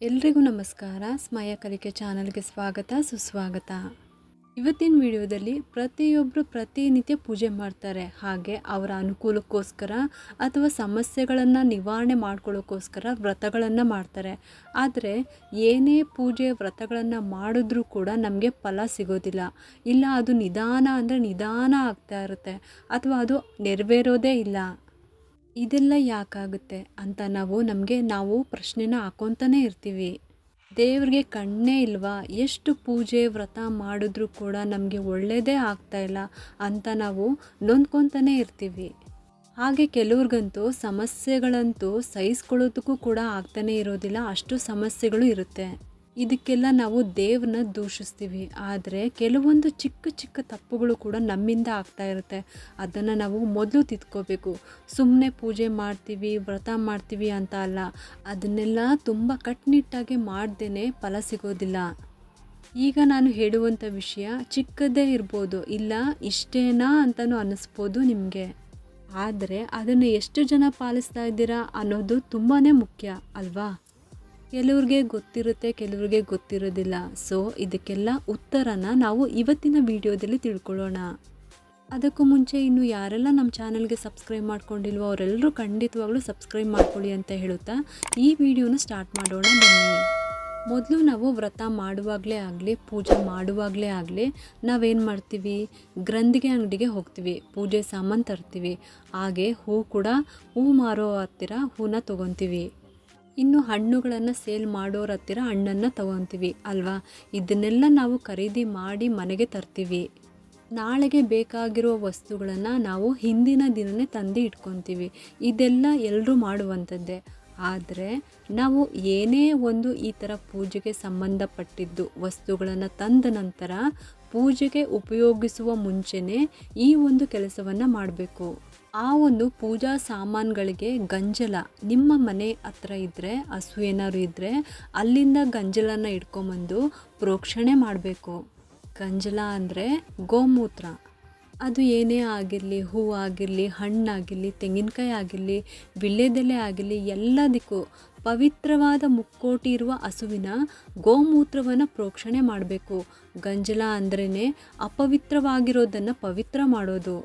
ಎಲ್ರಿಗೂ ನಮಸ್ಕಾರ. ಸ್ಮಯ ಕಲಿಕೆ ಚಾನಲ್ಗೆ ಸ್ವಾಗತ ಸುಸ್ವಾಗತ. ಇವತ್ತಿನ ವಿಡಿಯೋದಲ್ಲಿ ಪ್ರತಿಯೊಬ್ಬರು ಪ್ರತಿನಿತ್ಯ ಪೂಜೆ ಮಾಡ್ತಾರೆ. ಹಾಗೆ ಅವರ ಅನುಕೂಲಕ್ಕೋಸ್ಕರ ಅಥವಾ ಸಮಸ್ಯೆಗಳನ್ನು ನಿವಾರಣೆ ಮಾಡ್ಕೊಳ್ಳೋಕ್ಕೋಸ್ಕರ ವ್ರತಗಳನ್ನು ಮಾಡ್ತಾರೆ. ಆದರೆ ಏನೇ ಪೂಜೆ ವ್ರತಗಳನ್ನು ಮಾಡಿದ್ರೂ ಕೂಡ ನಮಗೆ ಫಲ ಸಿಗೋದಿಲ್ಲ. ಇಲ್ಲ, ಅದು ನಿಧಾನ ಅಂದರೆ ನಿಧಾನ ಆಗ್ತಾ ಇರುತ್ತೆ ಅಥವಾ ಅದು ನೆರವೇರೋದೇ ಇಲ್ಲ. ಇದೆಲ್ಲ ಯಾಕಾಗುತ್ತೆ ಅಂತ ನಾವು ಪ್ರಶ್ನೆನ ಹಾಕ್ಕೊತಾನೆ ಇರ್ತೀವಿ. ದೇವ್ರಿಗೆ ಕಣ್ಣೇ ಇಲ್ವಾ? ಎಷ್ಟು ಪೂಜೆ ವ್ರತ ಮಾಡಿದ್ರೂ ಕೂಡ ನಮಗೆ ಒಳ್ಳೆಯದೇ ಆಗ್ತಾ ಇಲ್ಲ ಅಂತ ನಾವು ನೊಂದ್ಕೊತಾನೆ ಇರ್ತೀವಿ. ಹಾಗೆ ಕೆಲವ್ರಿಗಂತೂ ಸಮಸ್ಯೆಗಳಂತೂ ಸಹಿಸ್ಕೊಳ್ಳೋದಕ್ಕೂ ಕೂಡ ಆಗ್ತಾನೆ ಇರೋದಿಲ್ಲ, ಅಷ್ಟು ಸಮಸ್ಯೆಗಳು ಇರುತ್ತೆ. ಇದಕ್ಕೆಲ್ಲ ನಾವು ದೇವ್ರನ್ನ ದೂಷಿಸ್ತೀವಿ. ಆದರೆ ಕೆಲವೊಂದು ಚಿಕ್ಕ ಚಿಕ್ಕ ತಪ್ಪುಗಳು ಕೂಡ ನಮ್ಮಿಂದ ಆಗ್ತಾ ಇರುತ್ತೆ. ಅದನ್ನು ನಾವು ಮೊದಲು ತಿದ್ಕೋಬೇಕು. ಸುಮ್ಮನೆ ಪೂಜೆ ಮಾಡ್ತೀವಿ, ವ್ರತ ಮಾಡ್ತೀವಿ ಅಂತ ಅಲ್ಲ, ಅದನ್ನೆಲ್ಲ ತುಂಬ ಕಟ್ಟುನಿಟ್ಟಾಗಿ ಮಾಡ್ದೇ ಫಲ ಸಿಗೋದಿಲ್ಲ. ಈಗ ನಾನು ಹೇಳುವಂಥ ವಿಷಯ ಚಿಕ್ಕದೇ ಇರ್ಬೋದು, ಇಲ್ಲ ಇಷ್ಟೇನಾ ಅಂತಲೂ ಅನ್ನಿಸ್ಬೋದು ನಿಮಗೆ. ಆದರೆ ಅದನ್ನು ಎಷ್ಟು ಜನ ಪಾಲಿಸ್ತಾ ಇದ್ದೀರಾ ಅನ್ನೋದು ತುಂಬಾ ಮುಖ್ಯ ಅಲ್ವಾ? ಕೆಲವ್ರಿಗೆ ಗೊತ್ತಿರುತ್ತೆ, ಕೆಲವ್ರಿಗೆ ಗೊತ್ತಿರೋದಿಲ್ಲ. ಸೊ ಇದಕ್ಕೆಲ್ಲ ಉತ್ತರನ ನಾವು ಇವತ್ತಿನ ವಿಡಿಯೋದಲ್ಲಿ ತಿಳ್ಕೊಳ್ಳೋಣ. ಅದಕ್ಕೂ ಮುಂಚೆ ಇನ್ನು ಯಾರೆಲ್ಲ ನಮ್ಮ ಚಾನಲ್ಗೆ ಸಬ್ಸ್ಕ್ರೈಬ್ ಮಾಡ್ಕೊಂಡಿಲ್ವೋ ಅವರೆಲ್ಲರೂ ಖಂಡಿತವಾಗ್ಲೂ ಸಬ್ಸ್ಕ್ರೈಬ್ ಮಾಡ್ಕೊಳ್ಳಿ ಅಂತ ಹೇಳುತ್ತಾ ಈ ವಿಡಿಯೋನ ಸ್ಟಾರ್ಟ್ ಮಾಡೋಣ ಬನ್ನಿ. ಮೊದಲು ನಾವು ವ್ರತ ಮಾಡುವಾಗಲೇ ಆಗಲಿ, ಪೂಜೆ ಮಾಡುವಾಗಲೇ ಆಗಲಿ, ನಾವೇನು ಮಾಡ್ತೀವಿ, ಗ್ರಂಥಿಗೆ ಅಂಗಡಿಗೆ ಹೋಗ್ತೀವಿ, ಪೂಜೆ ಸಾಮಾನು ತರ್ತೀವಿ. ಹಾಗೆ ಹೂ ಮಾರೋ ಹತ್ತಿರ ಹೂನ ತೊಗೊತೀವಿ. ಇನ್ನು ಹಣ್ಣುಗಳನ್ನು ಸೇಲ್ ಮಾಡೋರ ಹತ್ತಿರ ಹಣ್ಣನ್ನು ತೊಗೊತೀವಿ ಅಲ್ವಾ? ಇದನ್ನೆಲ್ಲ ನಾವು ಖರೀದಿ ಮಾಡಿ ಮನೆಗೆ ತರ್ತೀವಿ. ನಾಳೆಗೆ ಬೇಕಾಗಿರೋ ವಸ್ತುಗಳನ್ನು ನಾವು ಹಿಂದಿನ ದಿನವೇ ತಂದು ಇಟ್ಕೊತೀವಿ. ಇದೆಲ್ಲ ಎಲ್ಲರೂ ಮಾಡುವಂಥದ್ದೇ. ಆದರೆ ನಾವು ಏನೇ ಒಂದು ಈ ಥರ ಪೂಜೆಗೆ ಸಂಬಂಧಪಟ್ಟಿದ್ದು ವಸ್ತುಗಳನ್ನು ತಂದ ನಂತರ ಪೂಜೆಗೆ ಉಪಯೋಗಿಸುವ ಮುಂಚೆನೇ ಈ ಒಂದು ಕೆಲಸವನ್ನು ಮಾಡಬೇಕು. ಆ ಒಂದು ಪೂಜಾ ಸಾಮಾನುಗಳಿಗೆ ಗಂಜಲ ನಿಮ್ಮ ಮನೆ ಹತ್ರ ಇದ್ದರೆ, ಹಸು ಏನಾದ್ರು ಇದ್ದರೆ ಅಲ್ಲಿಂದ ಗಂಜಲನ ಇಟ್ಕೊಂಬಂದು ಪ್ರೋಕ್ಷಣೆ ಮಾಡಬೇಕು. ಗಂಜಲ ಅಂದರೆ ಗೋಮೂತ್ರ. ಅದು ಏನೇ ಆಗಿರಲಿ, ಹೂ ಆಗಿರಲಿ, ಹಣ್ಣಾಗಿರಲಿ, ತೆಂಗಿನಕಾಯಿ ಆಗಿರಲಿ, ವೀಳ್ಯದೆಲೆ ಆಗಿರಲಿ, ಎಲ್ಲದಕ್ಕೂ ಪವಿತ್ರವಾದ ಮುಕ್ಕೋಟಿ ಇರುವ ಹಸುವಿನ ಗೋಮೂತ್ರವನ್ನು ಪ್ರೋಕ್ಷಣೆ ಮಾಡಬೇಕು. ಗಂಜಲ ಅಂದ್ರೇ ಅಪವಿತ್ರವಾಗಿರೋದನ್ನು ಪವಿತ್ರ ಮಾಡೋದು.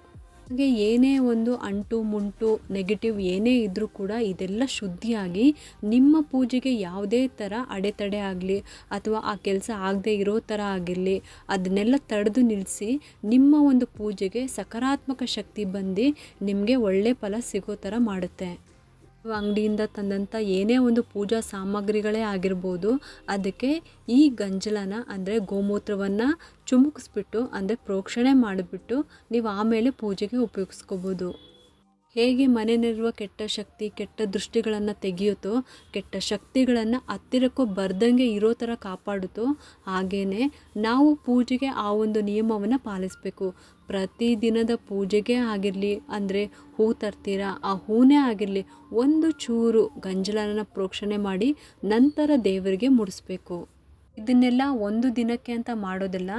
ಹಾಗೆ ಏನೇ ಒಂದು ಅಂಟು ಮುಂಟು ನೆಗೆಟಿವ್ ಏನೇ ಇದ್ದರೂ ಕೂಡ ಇದೆಲ್ಲ ಶುದ್ಧಿಯಾಗಿ ನಿಮ್ಮ ಪೂಜೆಗೆ ಯಾವುದೇ ಥರ ಅಡೆತಡೆ ಆಗಲಿ ಅಥವಾ ಆ ಕೆಲಸ ಆಗದೆ ಇರೋ ಥರ ಆಗಿರಲಿ ಅದನ್ನೆಲ್ಲ ತಡೆದು ನಿಲ್ಲಿಸಿ ನಿಮ್ಮ ಒಂದು ಪೂಜೆಗೆ ಸಕಾರಾತ್ಮಕ ಶಕ್ತಿ ಬಂದು ನಿಮಗೆ ಒಳ್ಳೆ ಫಲ ಸಿಗೋ ಥರ ಮಾಡುತ್ತೆ. ಅಂಗಡಿಯಿಂದ ತಂದಂಥ ಏನೇ ಒಂದು ಪೂಜಾ ಸಾಮಗ್ರಿಗಳೇ ಆಗಿರ್ಬೋದು, ಅದಕ್ಕೆ ಈ ಗಂಜಲನ ಅಂದರೆ ಗೋಮೂತ್ರವನ್ನು ಚುಮುಕಿಸ್ಬಿಟ್ಟು ಅಂದರೆ ಪ್ರೋಕ್ಷಣೆ ಮಾಡಿಬಿಟ್ಟು ನೀವು ಆಮೇಲೆ ಪೂಜೆಗೆ ಉಪಯೋಗಿಸ್ಕೋಬೋದು. ಹೇಗೆ ಮನೆಯಲ್ಲಿರುವ ಕೆಟ್ಟ ಶಕ್ತಿ, ಕೆಟ್ಟ ದೃಷ್ಟಿಗಳನ್ನು ತೆಗೆಯುತ್ತೋ, ಕೆಟ್ಟ ಶಕ್ತಿಗಳನ್ನು ಹತ್ತಿರಕ್ಕೂ ಬರ್ದಂಗೆ ಇರೋ ಥರ ಕಾಪಾಡುತ್ತೋ, ಹಾಗೆಯೇ ನಾವು ಪೂಜೆಗೆ ಆ ಒಂದು ನಿಯಮವನ್ನು ಪಾಲಿಸಬೇಕು. ಪ್ರತಿದಿನದ ಪೂಜೆಗೆ ಆಗಿರಲಿ, ಅಂದರೆ ಹೂ ತರ್ತೀರಾ, ಆ ಹೂನೇ ಆಗಿರಲಿ, ಒಂದು ಚೂರು ಗಂಜಲನ ಪ್ರೋಕ್ಷಣೆ ಮಾಡಿ ನಂತರ ದೇವರಿಗೆ ಮುಡಿಸ್ಬೇಕು. ಇದನ್ನೆಲ್ಲ ಒಂದು ದಿನಕ್ಕೆ ಅಂತ ಮಾಡೋದಿಲ್ಲ.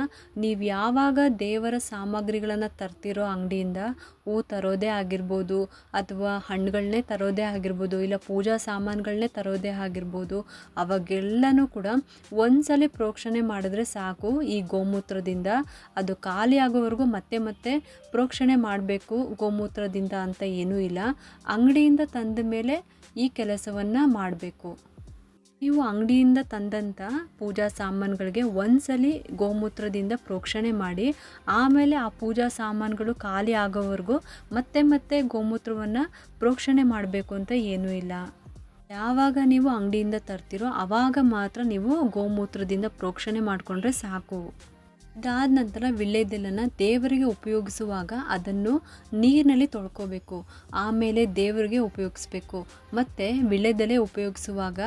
ನೀವು ಯಾವಾಗ ದೇವರ ಸಾಮಗ್ರಿಗಳನ್ನು ತರ್ತಿರೋ ಅಂಗಡಿಯಿಂದ, ಹೂ ತರೋದೇ ಆಗಿರ್ಬೋದು ಅಥವಾ ಹಣ್ಣುಗಳನ್ನೇ ತರೋದೇ ಆಗಿರ್ಬೋದು, ಇಲ್ಲ ಪೂಜಾ ಸಾಮಾನುಗಳನ್ನೇ ತರೋದೇ ಆಗಿರ್ಬೋದು, ಅವಾಗೆಲ್ಲನೂ ಕೂಡ ಒಂದ್ಸಲ ಪ್ರೋಕ್ಷಣೆ ಮಾಡಿದ್ರೆ ಸಾಕು. ಈ ಗೋಮೂತ್ರದಿಂದ ಅದು ಖಾಲಿ ಆಗೋವರೆಗೂ ಮತ್ತೆ ಮತ್ತೆ ಪ್ರೋಕ್ಷಣೆ ಮಾಡಬೇಕು ಗೋಮೂತ್ರದಿಂದ ಅಂತ ಏನೂ ಇಲ್ಲ. ಅಂಗಡಿಯಿಂದ ತಂದ ಮೇಲೆ ಈ ಕೆಲಸವನ್ನು ಮಾಡಬೇಕು. ನೀವು ಅಂಗಡಿಯಿಂದ ತಂದಂಥ ಪೂಜಾ ಸಾಮಾನುಗಳಿಗೆ ಒಂದ್ಸಲಿ ಗೋಮೂತ್ರದಿಂದ ಪ್ರೋಕ್ಷಣೆ ಮಾಡಿ ಆಮೇಲೆ ಆ ಪೂಜಾ ಸಾಮಾನುಗಳು ಖಾಲಿ ಆಗೋವರೆಗೂ ಮತ್ತೆ ಮತ್ತೆ ಗೋಮೂತ್ರವನ್ನು ಪ್ರೋಕ್ಷಣೆ ಮಾಡಬೇಕು ಅಂತ ಏನೂ ಇಲ್ಲ. ಯಾವಾಗ ನೀವು ಅಂಗಡಿಯಿಂದ ತರ್ತೀರೋ ಆವಾಗ ಮಾತ್ರ ನೀವು ಗೋಮೂತ್ರದಿಂದ ಪ್ರೋಕ್ಷಣೆ ಮಾಡಿಕೊಂಡ್ರೆ ಸಾಕು. ಇದಾದ ನಂತರ ವೀಳ್ಯದೆಲೆನ ದೇವರಿಗೆ ಉಪಯೋಗಿಸುವಾಗ ಅದನ್ನು ನೀರಿನಲ್ಲಿ ತೊಳ್ಕೊಬೇಕು. ಆಮೇಲೆ ದೇವರಿಗೆ ಉಪಯೋಗಿಸ್ಬೇಕು. ಮತ್ತು ವೀಳ್ಯದೆಲೆ ಉಪಯೋಗಿಸುವಾಗ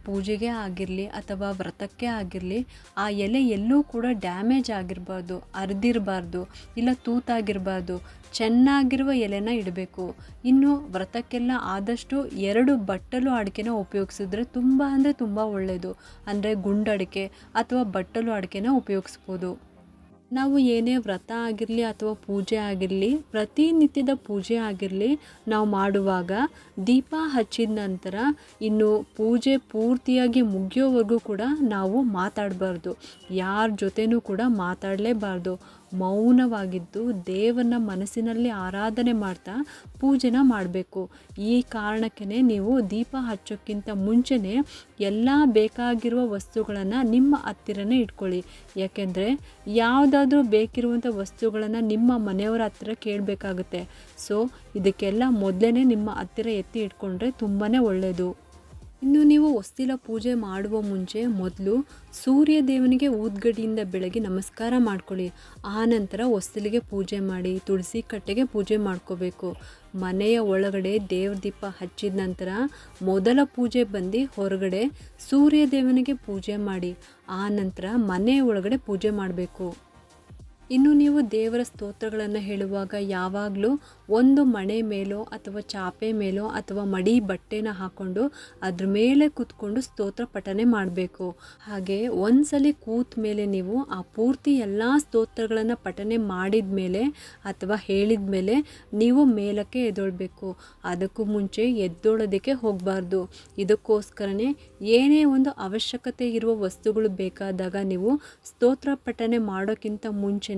ಪೂಜೆಗೆ ಆಗಿರಲಿ ಅಥವಾ ವ್ರತಕ್ಕೆ ಆಗಿರಲಿ ಆ ಎಲೆ ಎಲ್ಲೂ ಕೂಡ ಡ್ಯಾಮೇಜ್ ಆಗಿರಬಾರ್ದು, ಅರ್ದಿರಬಾರ್ದು, ಇಲ್ಲ ತೂತಾಗಿರಬಾರ್ದು. ಚೆನ್ನಾಗಿರುವ ಎಲೆನ ಇಡಬೇಕು. ಇನ್ನು ವ್ರತಕ್ಕೆಲ್ಲ ಆದಷ್ಟು 2 ಬಟ್ಟಲು ಅಡಿಕೆನ ಉಪಯೋಗಿಸಿದ್ರೆ ತುಂಬ ಅಂದರೆ ತುಂಬ ಒಳ್ಳೆಯದು. ಅಂದರೆ ಗುಂಡಡಿಕೆ ಅಥವಾ ಬಟ್ಟಲು ಅಡಿಕೆನ ಉಪಯೋಗಿಸ್ಬೋದು. ನಾವು ಏನೇ ವ್ರತ ಆಗಿರಲಿ ಅಥವಾ ಪೂಜೆ ಆಗಿರಲಿ, ಪ್ರತಿನಿತ್ಯದ ಪೂಜೆ ಆಗಿರಲಿ, ನಾವು ಮಾಡುವಾಗ ದೀಪ ಹಚ್ಚಿದ ನಂತರ ಇನ್ನು ಪೂಜೆ ಪೂರ್ತಿಯಾಗಿ ಮುಗಿಯೋವರೆಗೂ ಕೂಡ ನಾವು ಮಾತಾಡಬಾರ್ದು. ಯಾರ ಜೊತೆನೂ ಕೂಡ ಮಾತಾಡಲೇಬಾರ್ದು. ಮೌನವಾಗಿದ್ದು ದೇವರನ್ನ ಮನಸ್ಸಿನಲ್ಲಿ ಆರಾಧನೆ ಮಾಡ್ತಾ ಪೂಜೆನ ಮಾಡಬೇಕು. ಈ ಕಾರಣಕ್ಕೆ ನೀವು ದೀಪ ಹಚ್ಚೋಕ್ಕಿಂತ ಮುಂಚೆನೇ ಎಲ್ಲ ಬೇಕಾಗಿರುವ ವಸ್ತುಗಳನ್ನು ನಿಮ್ಮ ಹತ್ತಿರನೇ ಇಟ್ಕೊಳ್ಳಿ. ಯಾಕೆಂದರೆ ಯಾವುದಾದ್ರೂ ಬೇಕಿರುವಂಥ ವಸ್ತುಗಳನ್ನು ನಿಮ್ಮ ಮನೆಯವರ ಹತ್ತಿರ ಕೇಳಬೇಕಾಗುತ್ತೆ. ಸೊ ಇದಕ್ಕೆಲ್ಲ ಮೊದಲೇ ನಿಮ್ಮ ಹತ್ತಿರ ಎತ್ತಿ ಇಟ್ಕೊಂಡ್ರೆ ತುಂಬಾ ಒಳ್ಳೆಯದು. ಇನ್ನು ನೀವು ಹೊಸ್ತಿಲ ಪೂಜೆ ಮಾಡುವ ಮುಂಚೆ ಮೊದಲು ಸೂರ್ಯ ದೇವನಿಗೆ ಊದ್ಗಡ್ಡಿಯಿಂದ ಬೆಳಗ್ಗೆ ನಮಸ್ಕಾರ ಮಾಡ್ಕೊಳ್ಳಿ. ಆನಂತರ ಹೊಸ್ತಿಲಿಗೆ ಪೂಜೆ ಮಾಡಿ ತುಳಸಿ ಕಟ್ಟೆಗೆ ಪೂಜೆ ಮಾಡ್ಕೋಬೇಕು. ಮನೆಯ ಒಳಗಡೆ ದೇವ್ರ ದೀಪ ಹಚ್ಚಿದ ನಂತರ ಮೊದಲ ಪೂಜೆ ಬಂದು ಹೊರಗಡೆ ಸೂರ್ಯ ದೇವನಿಗೆ ಪೂಜೆ ಮಾಡಿ ಆನಂತರ ಮನೆಯ ಒಳಗಡೆ ಪೂಜೆ ಮಾಡಬೇಕು. ಇನ್ನು ನೀವು ದೇವರ ಸ್ತೋತ್ರಗಳನ್ನು ಹೇಳುವಾಗ ಯಾವಾಗಲೂ ಒಂದು ಮಣೆ ಮೇಲೋ ಅಥವಾ ಚಾಪೆ ಮೇಲೋ ಅಥವಾ ಮಡಿ ಬಟ್ಟೆನ ಹಾಕ್ಕೊಂಡು ಅದ್ರ ಮೇಲೆ ಕೂತ್ಕೊಂಡು ಸ್ತೋತ್ರ ಪಠನೆ ಮಾಡಬೇಕು. ಹಾಗೆ ಒಂದ್ಸಲಿ ಕೂತ ಮೇಲೆ ನೀವು ಆ ಪೂರ್ತಿ ಎಲ್ಲ ಸ್ತೋತ್ರಗಳನ್ನು ಪಠನೆ ಮಾಡಿದ ಮೇಲೆ ಅಥವಾ ಹೇಳಿದ ಮೇಲೆ ನೀವು ಮೇಲಕ್ಕೆ ಎದ್ದೊಳ್ಬೇಕು. ಅದಕ್ಕೂ ಮುಂಚೆ ಎದ್ದೊಳೋದಕ್ಕೆ ಹೋಗಬಾರ್ದು. ಇದಕ್ಕೋಸ್ಕರನೇ ಏನೇ ಒಂದು ಅವಶ್ಯಕತೆ ಇರುವ ವಸ್ತುಗಳು ಬೇಕಾದಾಗ ನೀವು ಸ್ತೋತ್ರ ಪಠನೆ ಮಾಡೋಕ್ಕಿಂತ ಮುಂಚೆ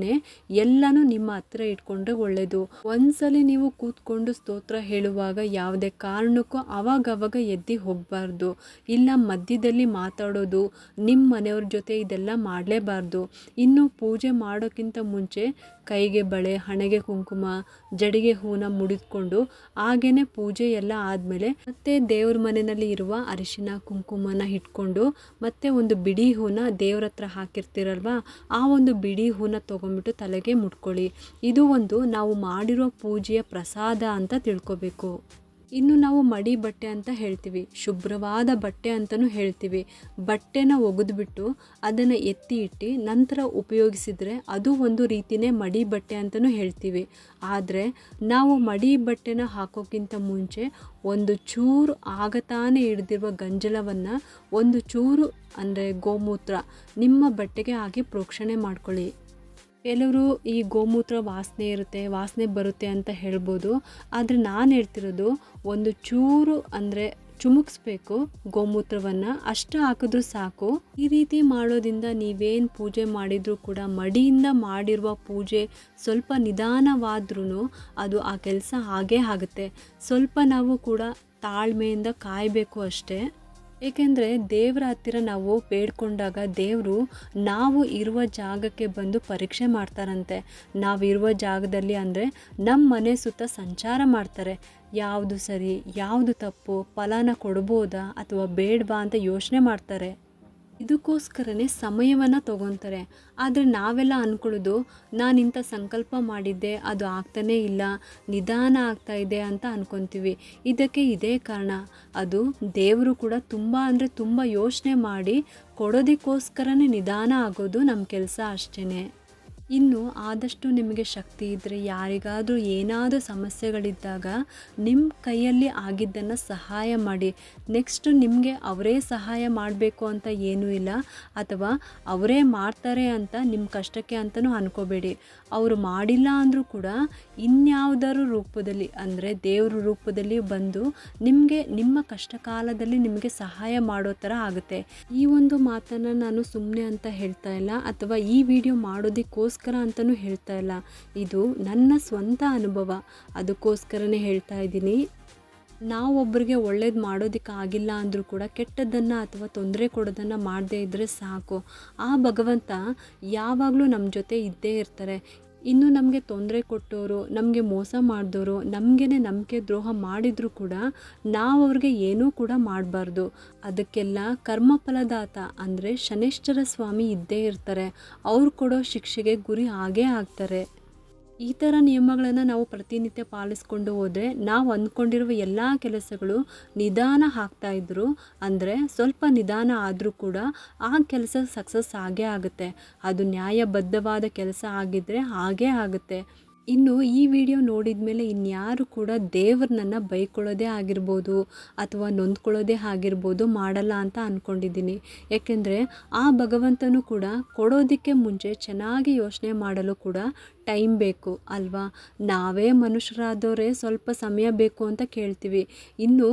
ಎಲ್ಲನೂ ನಿಮ್ಮ ಹತ್ರ ಇಟ್ಕೊಂಡ್ರೆ ಒಳ್ಳೆಯದು. ಒಂದ್ಸಲಿ ನೀವು ಕೂತ್ಕೊಂಡು ಸ್ತೋತ್ರ ಹೇಳುವಾಗ ಯಾವುದೇ ಕಾರಣಕ್ಕೂ ಅವಾಗವಾಗ ಎದ್ದು ಹೋಗಬಾರ್ದು. ಇಲ್ಲ ಮಧ್ಯದಲ್ಲಿ ಮಾತಾಡೋದು, ನಿಮ್ಮ ಮನೆಯವ್ರ ಜೊತೆ ಇದೆಲ್ಲ ಮಾಡಲೇಬಾರ್ದು. ಇನ್ನು ಪೂಜೆ ಮಾಡೋಕ್ಕಿಂತ ಮುಂಚೆ ಕೈಗೆ ಬಳೆ, ಹಣೆಗೆ ಕುಂಕುಮ, ಜಡಿಗೆ ಹೂನ ಮುಡಿದುಕೊಂಡು ಹಾಗೇನೆ ಪೂಜೆ ಎಲ್ಲ ಆದಮೇಲೆ ಮತ್ತೆ ದೇವ್ರ ಮನೆಯಲ್ಲಿ ಇರುವ ಅರಿಶಿನ ಕುಂಕುಮನ ಇಟ್ಕೊಂಡು ಮತ್ತೆ ಒಂದು ಬಿಡಿ ಹೂನ ದೇವ್ರ ಹತ್ರ ಹಾಕಿರ್ತೀರಲ್ವ, ಆ ಒಂದು ಬಿಡಿ ಹೂನ ತೊಗೊಂಬಿಟ್ಟು ತಲೆಗೆ ಮುಟ್ಕೊಳ್ಳಿ. ಇದು ಒಂದು ನಾವು ಮಾಡಿರೋ ಪೂಜೆಯ ಪ್ರಸಾದ ಅಂತ ತಿಳ್ಕೊಬೇಕು. ಇನ್ನು ನಾವು ಮಡಿ ಬಟ್ಟೆ ಅಂತ ಹೇಳ್ತೀವಿ, ಶುಭ್ರವಾದ ಬಟ್ಟೆ ಅಂತಲೂ ಹೇಳ್ತೀವಿ. ಬಟ್ಟೆನ ಒಗೆದ್ಬಿಟ್ಟು ಅದನ್ನು ಎತ್ತಿ ಇಟ್ಟು ನಂತರ ಉಪಯೋಗಿಸಿದರೆ ಅದು ಒಂದು ರೀತಿಯೇ ಮಡಿ ಬಟ್ಟೆ ಅಂತಲೂ ಹೇಳ್ತೀವಿ. ಆದರೆ ನಾವು ಮಡಿ ಬಟ್ಟೆನ ಹಾಕೋಕ್ಕಿಂತ ಮುಂಚೆ ಒಂದು ಚೂರು ಆಗತಾನೆ ಹಿಡ್ದಿರುವ ಗಂಜಲವನ್ನು ಒಂದು ಚೂರು ಅಂದರೆ ಗೋಮೂತ್ರ ನಿಮ್ಮ ಬಟ್ಟೆಗೆ ಹಾಕಿ ಪ್ರೋಕ್ಷಣೆ ಮಾಡ್ಕೊಳ್ಳಿ. ಕೆಲವರು ಈ ಗೋಮೂತ್ರ ವಾಸನೆ ಬರುತ್ತೆ ಅಂತ ಹೇಳ್ಬೋದು. ಆದರೆ ನಾನು ಹೇಳ್ತಿರೋದು ಒಂದು ಚೂರು ಅಂದರೆ ಚುಮುಕ್ಸ್ಬೇಕು ಗೋಮೂತ್ರವನ್ನು, ಅಷ್ಟು ಹಾಕಿದ್ರೂ ಸಾಕು. ಈ ರೀತಿ ಮಾಡೋದ್ರಿಂದ ನೀವೇನು ಪೂಜೆ ಮಾಡಿದರೂ ಕೂಡ ಮಡಿಯಿಂದ ಮಾಡಿರುವ ಪೂಜೆ ಸ್ವಲ್ಪ ನಿಧಾನವಾದ್ರೂ ಅದು ಆ ಕೆಲಸ ಹಾಗೇ ಆಗುತ್ತೆ. ಸ್ವಲ್ಪ ನಾವು ಕೂಡ ತಾಳ್ಮೆಯಿಂದ ಕಾಯಬೇಕು ಅಷ್ಟೇ. ಏಕೆಂದರೆ ದೇವರ ಹತ್ತಿರ ನಾವು ಬೇಡ್ಕೊಂಡಾಗ ದೇವರು ನಾವು ಇರುವ ಜಾಗಕ್ಕೆ ಬಂದು ಪರೀಕ್ಷೆ ಮಾಡ್ತಾರಂತೆ. ನಾವಿರುವ ಜಾಗದಲ್ಲಿ ಅಂದರೆ ನಮ್ಮ ಮನೆ ಸುತ್ತ ಸಂಚಾರ ಮಾಡ್ತಾರೆ. ಯಾವುದು ಸರಿ, ಯಾವುದು ತಪ್ಪು, ಫಲನ ಕೊಡ್ಬೋದಾ ಅಥವಾ ಬೇಡವಾ ಅಂತ ಯೋಚನೆ ಮಾಡ್ತಾರೆ. ಇದಕ್ಕೋಸ್ಕರನೇ ಸಮಯವನ್ನು ತಗೊತಾರೆ. ಆದರೆ ನಾವೆಲ್ಲ ಅಂದ್ಕೊಳ್ಳೋದು ನಾನು ಇಂಥ ಸಂಕಲ್ಪ ಮಾಡಿದ್ದೆ ಅದು ಆಗ್ತಾನೇ ಇಲ್ಲ, ನಿಧಾನ ಆಗ್ತಾ ಇದೆ ಅಂತ ಅಂದ್ಕೊತೀವಿ. ಇದಕ್ಕೆ ಇದೇ ಕಾರಣ. ಅದು ದೇವರು ಕೂಡ ತುಂಬ ಅಂದರೆ ತುಂಬ ಯೋಚನೆ ಮಾಡಿ ಕೊಡೋದಕ್ಕೋಸ್ಕರನೇ ನಿಧಾನ ಆಗೋದು ನಮ್ಮ ಕೆಲಸ ಅಷ್ಟೇ. ಇನ್ನು ಆದಷ್ಟು ನಿಮಗೆ ಶಕ್ತಿ ಇದ್ದರೆ ಯಾರಿಗಾದರೂ ಏನಾದರೂ ಸಮಸ್ಯೆಗಳಿದ್ದಾಗ ನಿಮ್ಮ ಕೈಯಲ್ಲಿ ಆಗಿದ್ದನ್ನು ಸಹಾಯ ಮಾಡಿ. ನೆಕ್ಸ್ಟ್ ನಿಮಗೆ ಅವರೇ ಸಹಾಯ ಮಾಡಬೇಕು ಅಂತ ಏನೂ ಇಲ್ಲ, ಅಥವಾ ಅವರೇ ಮಾಡ್ತಾರೆ ಅಂತ ನಿಮ್ಮ ಕಷ್ಟಕ್ಕೆ ಅಂತಲೂ ಅಂದ್ಕೋಬೇಡಿ. ಅವರು ಮಾಡಿಲ್ಲ ಅಂದರೂ ಕೂಡ ಇನ್ಯಾವುದಾದ್ರು ರೂಪದಲ್ಲಿ ಅಂದರೆ ದೇವ್ರ ರೂಪದಲ್ಲಿ ಬಂದು ನಿಮಗೆ ನಿಮ್ಮ ಕಷ್ಟ ಕಾಲದಲ್ಲಿ ನಿಮಗೆ ಸಹಾಯ ಮಾಡೋ ಥರ ಆಗುತ್ತೆ. ಈ ಒಂದು ಮಾತನ್ನು ನಾನು ಸುಮ್ಮನೆ ಅಂತ ಹೇಳ್ತಾ ಇಲ್ಲ ಅಥವಾ ಈ ವಿಡಿಯೋ ಮಾಡೋದಕ್ಕೋಸ್ಕರ ಅಂತಲೂ ಹೇಳ್ತಾ ಇಲ್ಲ. ಇದು ನನ್ನ ಸ್ವಂತ ಅನುಭವ, ಅದಕ್ಕೋಸ್ಕರನೇ ಹೇಳ್ತಾ ಇದ್ದೀನಿ. ನಾವೊಬ್ಬರಿಗೆ ಒಳ್ಳೇದು ಮಾಡೋದಕ್ಕೆ ಆಗಿಲ್ಲ ಅಂದರೂ ಕೂಡ ಕೆಟ್ಟದ್ದನ್ನು ಅಥವಾ ತೊಂದರೆ ಕೊಡೋದನ್ನು ಮಾಡದೇ ಇದ್ದರೆ ಸಾಕು. ಆ ಭಗವಂತ ಯಾವಾಗಲೂ ನಮ್ಮ ಜೊತೆ ಇದ್ದೇ ಇರ್ತಾರೆ. ಇನ್ನು ನಮಗೆ ತೊಂದರೆ ಕೊಟ್ಟವರು, ನಮಗೆ ಮೋಸ ಮಾಡಿದವರು, ನಮಗೇ ನಂಬಿಕೆ ದ್ರೋಹ ಮಾಡಿದರೂ ಕೂಡ ನಾವು ಅವ್ರಿಗೆ ಏನೂ ಕೂಡ ಮಾಡಬಾರ್ದು. ಅದಕ್ಕೆಲ್ಲ ಕರ್ಮಫಲದಾತ ಅಂದರೆ ಶನೈಶ್ಚರ ಸ್ವಾಮಿ ಇದ್ದೇ ಇರ್ತಾರೆ. ಅವ್ರು ಕೊಡೋ ಶಿಕ್ಷೆಗೆ ಗುರಿ ಆಗೇ ಆಗ್ತಾರೆ. ಈ ಥರ ನಿಯಮಗಳನ್ನು ನಾವು ಪ್ರತಿನಿತ್ಯ ಪಾಲಿಸ್ಕೊಂಡು ಹೋದರೆ ನಾವು ಅಂದ್ಕೊಂಡಿರುವ ಎಲ್ಲ ಕೆಲಸಗಳು ನಿಧಾನ ಆಗ್ತಾಯಿದ್ರು ಅಂದರೆ ಸ್ವಲ್ಪ ನಿಧಾನ ಆದರೂ ಕೂಡ ಆ ಕೆಲಸ ಸಕ್ಸಸ್ ಆಗೇ ಆಗುತ್ತೆ. ಅದು ನ್ಯಾಯಬದ್ಧವಾದ ಕೆಲಸ ಆಗಿದ್ದರೆ ಹಾಗೇ ಆಗುತ್ತೆ. ಇನ್ನು ಈ ವಿಡಿಯೋ ನೋಡಿದ ಮೇಲೆ ಇನ್ಯಾರು ಕೂಡ ದೇವ್ರನ್ನ ಬೈಕೊಳ್ಳೋದೇ ಆಗಿರ್ಬೋದು ಅಥವಾ ನೊಂದ್ಕೊಳ್ಳೋದೇ ಆಗಿರ್ಬೋದು ಮಾಡಲ್ಲ ಅಂತ ಅಂದ್ಕೊಂಡಿದ್ದೀನಿ. ಯಾಕೆಂದರೆ ಆ ಭಗವಂತನು ಕೂಡ ಕೊಡೋದಕ್ಕೆ ಮುಂಚೆ ಚೆನ್ನಾಗಿ ಯೋಚನೆ ಮಾಡಲು ಕೂಡ ಟೈಮ್ ಬೇಕು ಅಲ್ವಾ. ನಾವೇ ಮನುಷ್ಯರಾದವರೇ ಸ್ವಲ್ಪ ಸಮಯ ಬೇಕು ಅಂತ ಕೇಳ್ತೀವಿ, ಇನ್ನು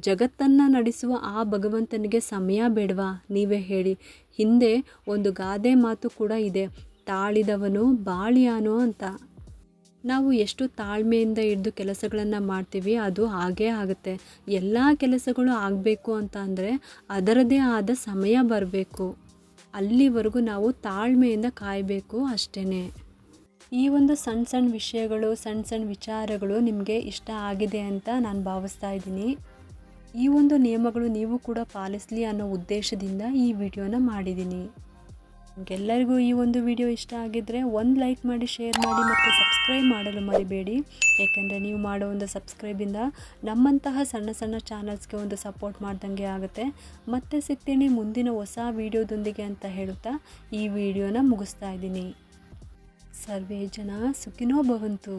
ಜಗತ್ತನ್ನು ನಡೆಸುವ ಆ ಭಗವಂತನಿಗೆ ಸಮಯ ಬೇಡವಾ ನೀವೇ ಹೇಳಿ. ಹಿಂದೆ ಒಂದು ಗಾದೆ ಮಾತು ಕೂಡ ಇದೆ, ತಾಳಿದವನು ಬಾಳಿಯಾನು ಅಂತ. ನಾವು ಎಷ್ಟು ತಾಳ್ಮೆಯಿಂದ ಹಿಡಿದು ಕೆಲಸಗಳನ್ನು ಮಾಡ್ತೀವಿ ಅದು ಹಾಗೇ ಆಗುತ್ತೆ. ಎಲ್ಲ ಕೆಲಸಗಳು ಆಗಬೇಕು ಅಂತ ಅಂದರೆ ಅದರದೇ ಆದ ಸಮಯ ಬರಬೇಕು. ಅಲ್ಲಿವರೆಗೂ ನಾವು ತಾಳ್ಮೆಯಿಂದ ಕಾಯಬೇಕು ಅಷ್ಟೇ. ಈ ಒಂದು ಸಣ್ಣ ಸಣ್ಣ ವಿಷಯಗಳು, ಸಣ್ಣ ಸಣ್ಣ ವಿಚಾರಗಳು ನಿಮಗೆ ಇಷ್ಟ ಆಗಿದೆ ಅಂತ ನಾನು ಭಾವಿಸ್ತಾ ಇದ್ದೀನಿ. ಈ ಒಂದು ನಿಯಮಗಳು ನೀವು ಕೂಡ ಪಾಲಿಸಲಿ ಅನ್ನೋ ಉದ್ದೇಶದಿಂದ ಈ ವಿಡಿಯೋನ ಮಾಡಿದ್ದೀನಿ. ಎಲ್ಲರಿಗೂ ಈ ಒಂದು ವಿಡಿಯೋ ಇಷ್ಟ ಆಗಿದ್ದರೆ ಒಂದು ಲೈಕ್ ಮಾಡಿ, ಶೇರ್ ಮಾಡಿ ಮತ್ತು ಸಬ್ಸ್ಕ್ರೈಬ್ ಮಾಡಲು ಮರಿಬೇಡಿ. ಏಕೆಂದರೆ ನೀವು ಮಾಡೋ ಒಂದು ಸಬ್ಸ್ಕ್ರೈಬಿಂದ ನಮ್ಮಂತಹ ಸಣ್ಣ ಸಣ್ಣ ಚಾನಲ್ಸ್ಗೆ ಒಂದು ಸಪೋರ್ಟ್ ಮಾಡ್ದಂಗೆ ಆಗುತ್ತೆ. ಮತ್ತೆ ಸಿಗ್ತೀನಿ ಮುಂದಿನ ಹೊಸ ವಿಡಿಯೋದೊಂದಿಗೆ ಅಂತ ಹೇಳುತ್ತಾ ಈ ವಿಡಿಯೋನ ಮುಗಿಸ್ತಾ ಇದ್ದೀನಿ. ಸರ್ವೇ ಜನ ಸುಖಿನೋ ಭವಂತು.